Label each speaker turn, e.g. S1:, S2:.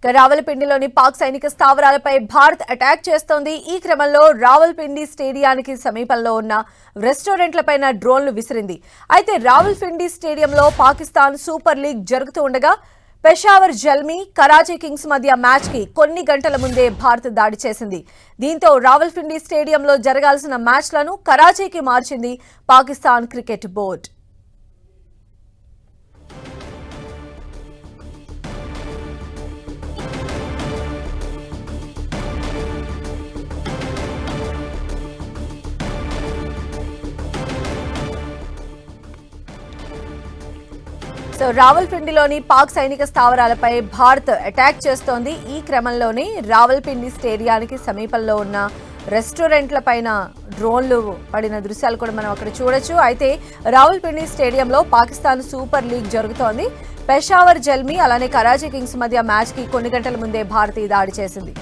S1: రావల్పిండిలోని పాక్ సైనిక స్థావరాలపై భారత్ అటాక్ చేస్తోంది. ఈ క్రమంలో రావల్పిండి స్టేడియానికి సమీపంలో ఉన్న రెస్టారెంట్లపైన డ్రోన్లు విసిరింది. అయితే రావల్పిండి స్టేడియంలో పాకిస్తాన్ సూపర్ లీగ్ జరుగుతూ ఉండగా పెషావర్ జల్మీ, కరాచీ కింగ్స్ మధ్య మ్యాచ్ కి కొన్ని గంటల ముందే భారత్ దాడి చేసింది. దీంతో రావల్పిండి స్టేడియంలో జరగాల్సిన మ్యాచ్లను కరాచీకి మార్చింది పాకిస్తాన్ క్రికెట్ బోర్డు. రావల్పిండిలోని పాక్ సైనిక స్థావరాలపై భారత్ అటాక్ చేస్తోంది. ఈ క్రమంలోనే రావల్పిండి స్టేడియానికి సమీపంలో ఉన్న రెస్టారెంట్లపైన డ్రోన్లు పడిన దృశ్యాలు కూడా మనం అక్కడ చూడొచ్చు. అయితే రావల్పిండి స్టేడియంలో పాకిస్తాన్ సూపర్ లీగ్ జరుగుతోంది. పెషావర్ జల్మీ అలానే కరాచీ కింగ్స్ మధ్య మ్యాచ్ కి కొన్ని గంటల ముందే భారత్ దాడి చేసింది.